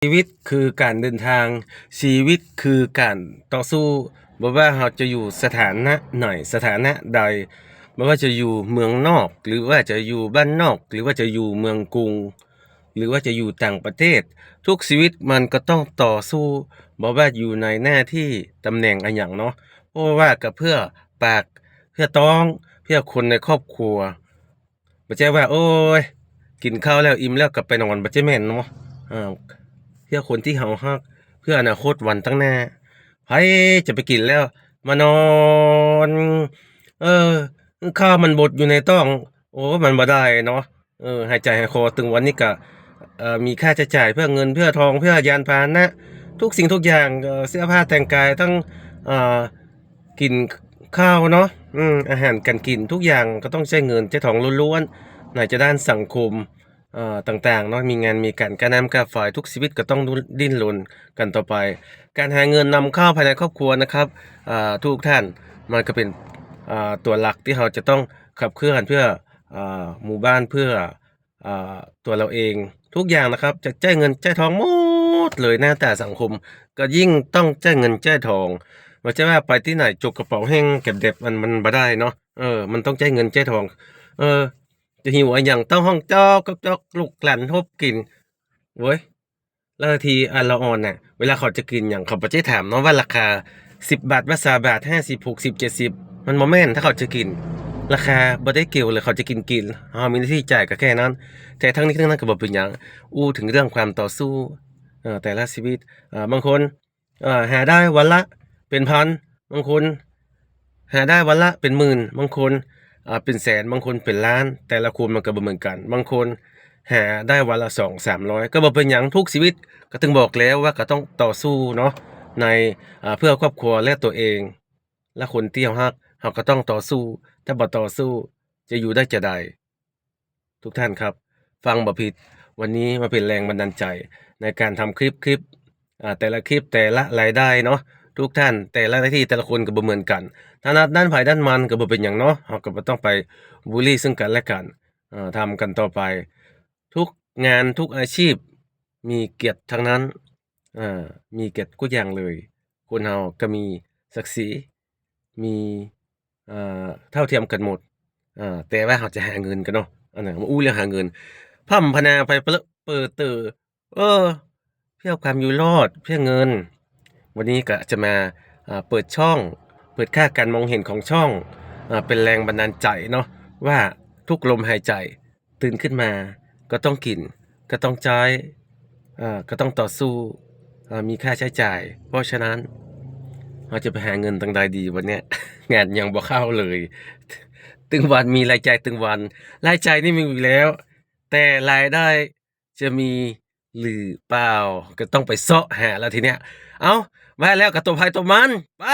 ชีวิตคือการเดินทางชีวิตคือการต่อสู้บ่ว่าเราจะอยู่สถานะไหนสถานะใดไม่ว่าจะอยู่เมืองนอกหรือว่าจะอยู่บ้านนอกหรือว่าจะอยู่เมืองกรุงหรือว่าจะอยู่ต่างประเทศทุกชีวิตมันก็ต้องต่อสู้บ่ว่าอยู่ในหน้าที่ตำแหน่งอันหยังเนาะเพราะว่าก็เพื่อปากเพื่อท้องเพื่อคนในครอบครัวบ่ใช่ว่าโอ๊ยกินข้าวแล้วอิ่มแล้วก็ไปนอนบ่ใช่แม่นเนาะอา เพื่อคนที่เรารักเพื่ออนาคตวันข้างหน้าไผจะไปกินแล้วมานอนเออข้าวมันบดอยู่ในท้องโอ้มันบ่ได้เนาะหายใจหายคอถึงวันนี้ก็มีค่าใช้จ่ายเพื่อเงินเพื่อทองเพื่อยานพาหนะทุกสิ่งทุกอย่างเสื้อผ้าแต่งกายทั้งอ่ากินข้าวเนาะอาหารการกินทุกอย่างก็ต้องใช้เงินใช้ทองล้วนๆไหนจะด้านสังคม ต่างๆเนาะมีงานมีการค่าน้ำค่าไฟทุกชีวิตก็ต้องดิ้นรนกันต่อไปการหาเงินนำเข้าภายในครอบครัวนะครับทุกท่านมันก็เป็นตัวหลักที่เราจะต้องขับเคลื่อนเพื่อหมู่บ้านเพื่อตัวเราเองทุกอย่างนะครับจะจ่ายเงินจ่ายทองหมดเลยหน้าตาสังคมก็ยิ่งต้องจ่ายเงินจ่ายทองบ่ใช่ว่าไปที่ไหนจกกระเป๋าแห้งเก็บเด็บมันบ่ได้เนาะมันต้องจ่ายเงินจ่ายทองเออ จะหิวอะหยังต้องห้องจ๊อกก๊อกจ๊อกลูกหลานฮบกินโอ๊ยแล้วบางทีละอ่อนน่ะเวลาเขาจะกินหยังเขาบ่ได้ถามเนาะว่าราคา10บาทว่า20บาท50 60 70มันบ่แม่นถ้าเขาจะกินราคาบ่ได้เกี่ยวเลยเขาจะกินเรามีหน้าที่จ่ายก็แค่นั้นแต่ทั้งนี้ทั้งนั้นก็บ่เป็นหยังอู้ถึงเรื่องความต่อสู้แต่ละชีวิตบางคนหาได้วันละเป็นพันบางคนหาได้วันละเป็นหมื่นบางคนเป็นแสนบางคนเป็นล้านแต่ละคนมันก็บ่เหมือนกันบางคนหาได้วันละ200-300ก็บ่เป็นหยังทุกชีวิตก็ถึงบอกแล้วว่าก็ต้องต่อสู้เนาะในเพื่อครอบครัวและตัวเองและคนที่เรารักเราก็ต้องต่อสู้ถ้าบ่ต่อสู้จะอยู่ได้จะใดทุกท่านครับฟังบ่ผิดวันนี้มาเป็นแรงบันดาลใจในการทำคลิปแต่ละคลิปแต่ละรายได้เนาะทุกท่านแต่ละหน้าที่แต่ละคนก็บ่เหมือนกัน ถนัดด้านไผด้านมันก็บ่เป็นหยังเนาะเราก็บ่ต้องไปบุลลีซึ่งกันและกันทำกันต่อไปทุกงานทุกอาชีพมีเกียรติทั้งนั้นมีเกียรติทุกอย่างเลยคนเราก็มีศักดิ์ศรีมีเท่าเทียมกันหมดแต่ว่าเราจะหาเงินกันเนาะอันนั้นมาอู้เรื่องหาเงินพร่ำพรรณนาไปเปรอะเปอเต่อเออเพื่อความอยู่รอดเพื่อเงินวันนี้ก็จะมาเปิดช่อง เปิดค่าการมองเห็นของช่องเป็นแรงบันดาลใจเนาะว่าทุกลมหายใจตื่นขึ้นมาก็ต้องกินก็ต้องใช้ก็ต้องต่อสู้มีค่าใช้จ่ายเพราะฉะนั้นเราจะไปหาเงินทางใดดีวันเนี้ยงานยังบ่เข้าเลยตึงวันมีรายจ่ายตึงวันรายจ่ายนี่มีอยู่แล้วแต่รายได้จะมีหรือเปล่าก็ต้องไปเสาะหาแล้วทีเนี้ยเอ้าว่าแล้วก็ตัวไผตัวมันไป